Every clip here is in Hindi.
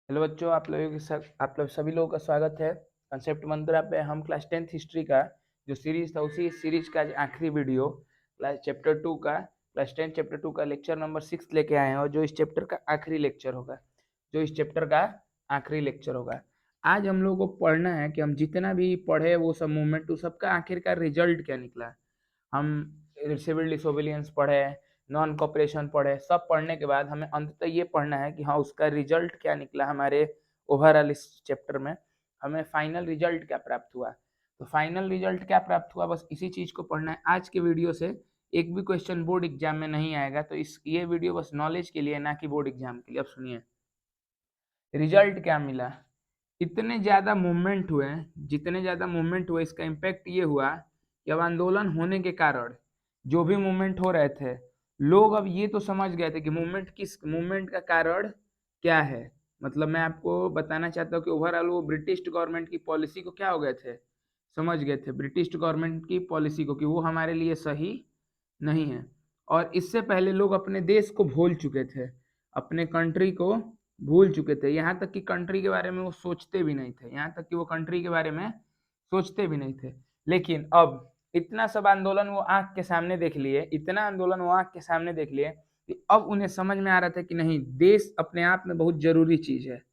हेलो बच्चों, आप लोग सभी लोगों का स्वागत है कंसेप्ट मंत्रा पे। हम क्लास 10th हिस्ट्री का जो सीरीज था उसी सीरीज का आज आखिरी वीडियो क्लास चैप्टर 2 का क्लास 10 चैप्टर 2 का लेक्चर नंबर 6 लेके आए हैं और जो इस चैप्टर का आखिरी लेक्चर होगा आज हम लोगों को पढ़ना है कि हम जितना भी पढ़े वो सब मूवमेंट उस सबका आखिरकार रिजल्ट क्या निकला। हम सिविल डिसोबीडियंस पढ़े, नॉन कॉपरेशन पढ़े, सब पढ़ने के बाद हमें अंततः ये पढ़ना है कि हाँ उसका रिजल्ट क्या निकला हमारे ओवरऑल इस चैप्टर में, हमें फाइनल रिजल्ट क्या प्राप्त हुआ। तो फाइनल रिजल्ट क्या प्राप्त हुआ, बस इसी चीज को पढ़ना है आज के वीडियो से। एक भी क्वेश्चन बोर्ड एग्जाम में नहीं आएगा, तो इस ये वीडियो बस नॉलेज के लिए, ना कि बोर्ड एग्जाम के लिए। अब सुनिए रिजल्ट क्या मिला। इतने ज्यादा मूवमेंट हुए, जितने ज्यादा मूवमेंट हुए इसका इम्पैक्ट ये हुआ कि अब आंदोलन होने के कारण जो भी मूवमेंट हो रहे थे, लोग अब ये तो समझ गए थे कि मूवमेंट का कारण क्या है। मतलब मैं आपको बताना चाहता हूँ कि ओवरऑल वो ब्रिटिश गवर्नमेंट की पॉलिसी को क्या हो गए थे, समझ गए थे ब्रिटिश गवर्नमेंट की पॉलिसी को कि वो हमारे लिए सही नहीं है। और इससे पहले लोग अपने देश को भूल चुके थे, अपने कंट्री को भूल चुके थे, यहाँ तक कि कंट्री के बारे में वो सोचते भी नहीं थे, यहाँ तक कि वो कंट्री के बारे में सोचते भी नहीं थे। लेकिन अब इतना सब आंदोलन वो आंख के सामने देख लिए, इतना आंदोलन वो आंख के सामने देख लिए कि अब उन्हें समझ में आ रहा था कि नहीं, देश अपने आप में बहुत जरूरी चीज है,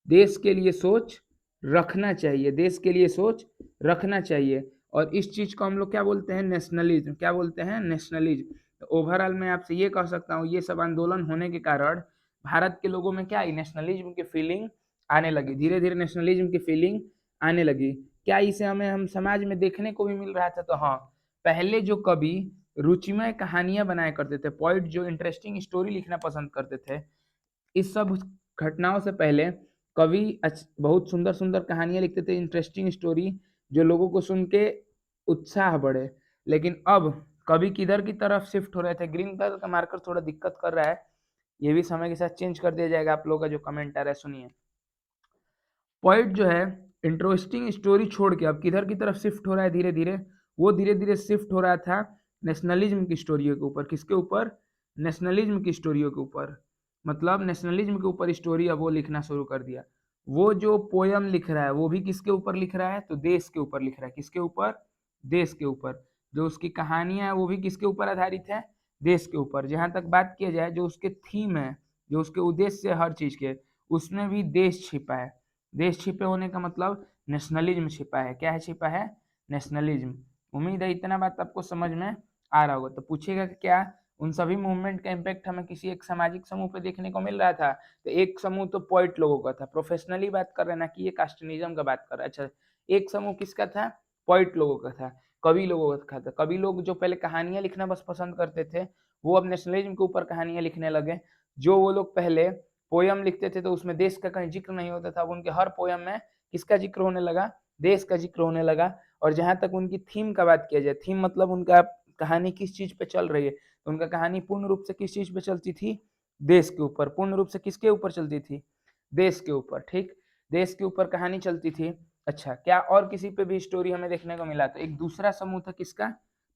देश के लिए सोच रखना चाहिए, देश के लिए सोच रखना चाहिए। और इस चीज को हम लोग क्या बोलते हैं, नेशनलिज्म। क्या बोलते हैं, नेशनलिज्म। तो ओवरऑल मैं आपसे ये कह सकता हूँ, ये सब आंदोलन होने के कारण भारत के लोगों में क्या आई, नेशनलिज्म की फीलिंग आने लगी, धीरे धीरे नेशनलिज्म की फीलिंग आने लगी। क्या इसे हम समाज में देखने को भी मिल रहा था। तो हाँ, पहले जो कवि रुचिमय कहानियां बनाया करते थे, पोइट जो इंटरेस्टिंग स्टोरी लिखना पसंद करते थे, इस सब घटनाओं से पहले कवि बहुत सुंदर सुंदर कहानियां लिखते थे, इंटरेस्टिंग स्टोरी, जो लोगों को सुन के उत्साह बढ़े। लेकिन अब कवि किधर की तरफ शिफ्ट हो रहे थे, ग्रीन कलर का मार्कर थोड़ा दिक्कत कर रहा है, ये भी समय के साथ चेंज कर दिया जाएगा। आप लोगों का जो कमेंट आ रहा है सुनिए। पॉइंट जो है इंटरेस्टिंग स्टोरी छोड़ के अब किधर की तरफ शिफ्ट हो रहा है, धीरे धीरे वो धीरे धीरे शिफ्ट हो रहा था नेशनलिज्म की स्टोरियों के ऊपर। किसके ऊपर, नेशनलिज्म की स्टोरियों के ऊपर। मतलब नेशनलिज्म के ऊपर स्टोरी अब वो लिखना शुरू कर दिया। वो जो पोयम लिख रहा है वो भी किसके ऊपर लिख रहा है, तो देश के ऊपर लिख रहा है। किसके ऊपर, देश के ऊपर। जो उसकी कहानियां है वो भी किसके ऊपर आधारित है, देश के ऊपर। जहां तक बात किया जाए जो उसके थीम है, जो उसके उद्देश्य है हर चीज के, उसमें भी देश छिपा है। देश छिपे होने का मतलब नेशनलिज्म छिपा है। क्या है छिपा है, नेशनलिज्म। उम्मीद है इतना बात आपको समझ में आ रहा होगा। तो पूछेगा कि क्या उन सभी मूवमेंट का इम्पैक्ट हमें किसी एक सामाजिक समूह पे देखने को मिल रहा था। तो एक समूह तो पोइट लोगों का था, प्रोफेशनली बात कर रहे हैं ना कि ये कास्टनिज्म का बात कर रहा है। अच्छा, एक समूह किसका था, पोइट लोगों का था, कवि लोगों का था। कवि लोग जो पहले कहानियां लिखना बस पसंद करते थे, वो अब नेशनलिज्म के ऊपर कहानियां लिखने लगे। जो वो लोग पहले पोयम लिखते थे तो उसमें देश का कहीं जिक्र नहीं होता था, अब उनके हर पोयम में किसका जिक्र होने लगा, देश का जिक्र होने लगा। और जहां तक उनकी थीम का बात किया जाए, थीम मतलब उनका कहानी किस चीज पे चल रही है, तो उनका कहानी पूर्ण रूप से किस चीज पे चलती थी, देश के ऊपर। पूर्ण रूप से किसके ऊपर चलती थी, देश के ऊपर। ठीक, देश के ऊपर कहानी चलती थी। अच्छा, क्या और किसी पे भी स्टोरी हमें देखने को मिला, तो एक दूसरा समूह था किसका,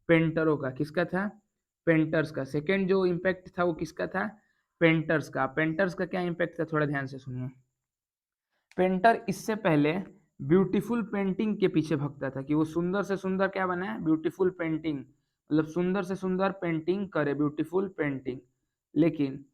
पेंटरों का। किसका था, पेंटर्स का। सेकेंड जो इम्पैक्ट था वो किसका था, पेंटर्स का। पेंटर्स का क्या इम्पैक्ट था, थोड़ा ध्यान से सुनिए। पेंटर इससे पहले ब्यूटीफुल पेंटिंग के पीछे भगता था कि वो सुंदर से सुंदर क्या बनाए, ब्यूटीफुल पेंटिंग, मतलब सुंदर से सुंदर पेंटिंग करे, ब्यूटीफुल पेंटिंग। लेकिन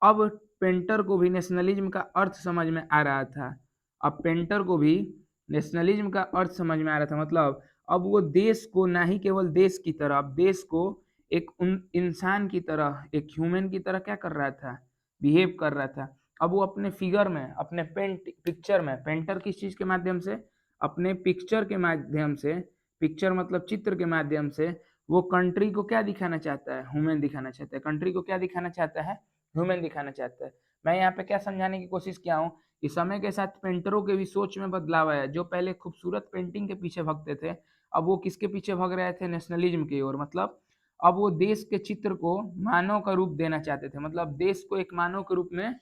अब पेंटर को भी नेशनलिज्म का अर्थ समझ में आ रहा था। अब पेंटर को भी नेशनलिज्म का अर्थ समझ में आ रहा था। मतलब अब वो देश को ना ही केवल देश की तरह, अब देश को एक इंसान की तरह, एक ह्यूमन की तरह क्या कर रहा था, बिहेव कर रहा था। अब वो अपने फिगर में, अपने पिक्चर में, पेंटर किस चीज के माध्यम से, अपने पिक्चर के माध्यम से, पिक्चर मतलब चित्र के माध्यम से वो कंट्री को क्या दिखाना चाहता है, ह्यूमन दिखाना चाहता है। कंट्री को क्या दिखाना चाहता है, ह्यूमन दिखाना चाहता है। मैं यहाँ पे क्या समझाने की कोशिश किया हूँ कि समय के साथ पेंटरों के भी सोच में बदलाव आया। जो पहले खूबसूरत पेंटिंग के पीछे भगते थे, अब वो किसके पीछे भग रहे थे, नेशनलिज्म की ओर। मतलब अब वो देश के चित्र को मानव का रूप देना चाहते थे, मतलब देश को एक मानव के रूप में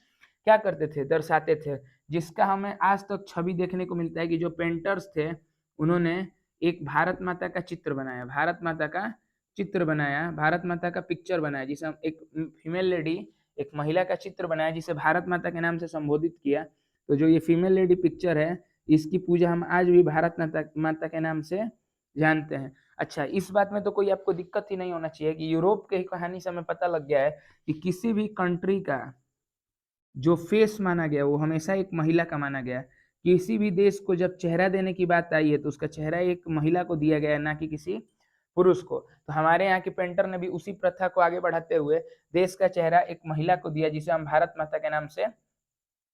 क्या करते थे, दर्शाते थे। जिसका हमें आज तक छवि देखने को मिलता है कि जो पेंटर्स थे उन्होंने एक भारत माता का चित्र बनाया, भारत माता का चित्र बनाया, भारत माता का पिक्चर बनाया, जिसे हम एक फीमेल लेडी, एक महिला का चित्र बनाया जिसे भारत माता के नाम से संबोधित किया। तो जो ये फीमेल लेडी पिक्चर है, इसकी पूजा हम आज भी भारत माता माता के नाम से जानते हैं। अच्छा, इस बात में तो कोई आपको दिक्कत ही नहीं होना चाहिए कि यूरोप की कहानी से हमें पता लग गया है कि किसी भी कंट्री का जो फेस माना गया वो हमेशा एक महिला का माना गया। किसी भी देश को जब चेहरा देने की बात आई है तो उसका चेहरा एक महिला को दिया गया है, ना कि किसी पुरुष को। तो हमारे यहाँ के पेंटर ने भी उसी प्रथा को आगे बढ़ाते हुए देश का चेहरा एक महिला को दिया, जिसे हम भारत माता के नाम से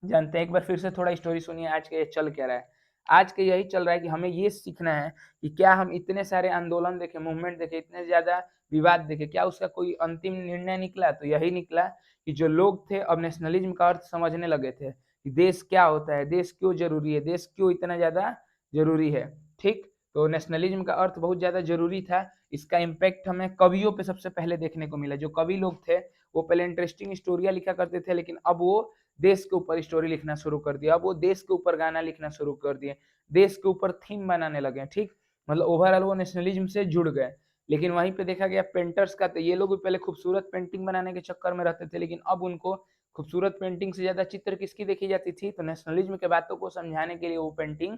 जानते हैं। एक बार फिर से थोड़ा स्टोरी सुनिए, आज के ये चल क्या रहा है। आज के यही चल रहा है कि हमें ये सीखना है कि क्या हम इतने सारे आंदोलन देखे, मूवमेंट देखे, इतने ज्यादा विवाद देखे, क्या उसका कोई अंतिम निर्णय निकला? तो यही निकला कि जो लोग थे अब नेशनलिज्म का अर्थ समझने लगे थे कि देश क्या होता है, देश क्यों जरूरी है, देश क्यों इतना ज्यादा जरूरी है। ठीक, तो नेशनलिज्म का अर्थ बहुत ज्यादा जरूरी था। इसका इम्पैक्ट हमें कवियों पे सबसे पहले देखने को मिला। जो कवि लोग थे वो पहले इंटरेस्टिंग स्टोरियां लिखा करते थे, लेकिन अब वो देश के ऊपर स्टोरी लिखना शुरू कर दिया। अब वो देश के ऊपर गाना लिखना शुरू कर दिए, देश के ऊपर थीम बनाने लगे। ठीक, मतलब ओवरऑल वो नेशनलिज्म से जुड़ गए। लेकिन वहीं पे देखा गया पेंटर्स का, तो ये लोग भी पहले खूबसूरत पेंटिंग बनाने के चक्कर में रहते थे, लेकिन अब उनको खूबसूरत पेंटिंग से ज्यादा चित्र किसकी देखी जाती थी? तो नेशनलिज्म के बातों को समझाने के लिए वो पेंटिंग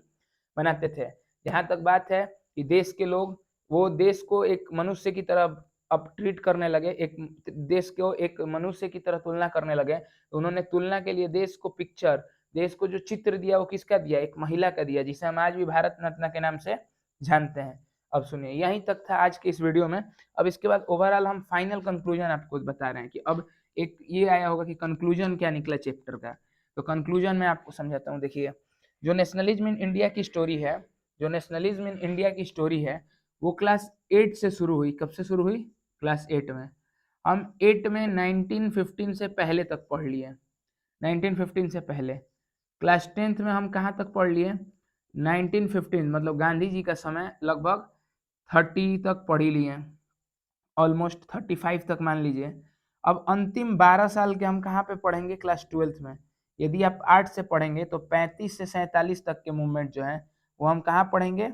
बनाते थे। जहां तक बात है कि देश के लोग वो देश को एक मनुष्य की तरह अब ट्रीट करने लगे, एक देश को एक मनुष्य की तरह तुलना करने लगे। तो उन्होंने तुलना के लिए देश को पिक्चर, देश को जो चित्र दिया वो किसका दिया? एक महिला का दिया, जिसे हम आज भी भारत रत्न के नाम से जानते हैं। अब सुनिए, यहीं तक था आज के इस वीडियो में। अब इसके बाद ओवरऑल हम फाइनल कंक्लूजन आपको बता रहे हैं कि अब एक ये आया होगा कि कंक्लूजन क्या निकला चैप्टर का। तो कंक्लूजन में आपको समझाता हूँ। देखिए, जो नेशनलिज्म इन इंडिया की स्टोरी है, जो नेशनलिज्म इन इंडिया की स्टोरी है, वो क्लास 8 से शुरू हुई। कब से शुरू हुई? क्लास 8 में। हम 8 में 1915 से पहले तक पढ़ लिए, 1915 से पहले। क्लास 10th में हम कहाँ तक पढ़ लिए? 1915, मतलब गांधी जी का समय लगभग 30 तक पढ़ ही लिए, ऑलमोस्ट 35 तक मान लीजिए। अब अंतिम 12 साल के हम कहाँ पे पढ़ेंगे? क्लास 12th में। यदि आप 8 से पढ़ेंगे तो 35 से 47 तक के मूवमेंट जो है वो हम कहाँ पढ़ेंगे?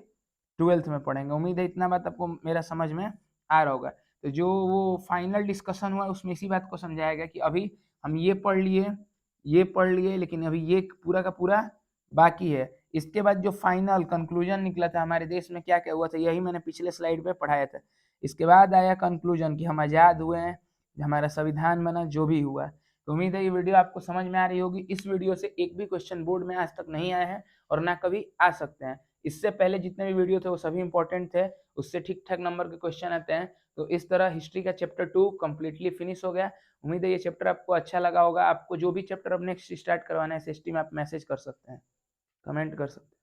12th में पढ़ेंगे। उम्मीद है इतना बात आपको मेरा समझ में आ रहा होगा। तो जो वो फाइनल डिस्कशन हुआ उसमें इसी बात को समझाया गया कि अभी हम ये पढ़ लिए, ये पढ़ लिए, लेकिन अभी ये पूरा का पूरा बाकी है। इसके बाद जो फाइनल कंक्लूजन निकला था हमारे देश में क्या क्या हुआ था, यही मैंने पिछले स्लाइड पे पढ़ाया था। इसके बाद आया कंक्लूजन कि हम आज़ाद हुए हैं, हमारा संविधान बना, जो भी हुआ। तो उम्मीद है ये वीडियो आपको समझ में आ रही होगी। इस वीडियो से एक भी क्वेश्चन बोर्ड में आज तक नहीं आया है और ना कभी आ सकते हैं। इससे पहले जितने भी वीडियो थे वो सभी इंपॉर्टेंट थे, उससे ठीक ठाक नंबर के क्वेश्चन आते हैं। तो इस तरह हिस्ट्री का चैप्टर 2 कंप्लीटली फिनिश हो गया। उम्मीद है ये चैप्टर आपको अच्छा लगा होगा। आपको जो भी चैप्टर अब नेक्स्ट स्टार्ट करवाना है एसएसटी में आप मैसेज कर सकते हैं, कमेंट कर सकते हैं।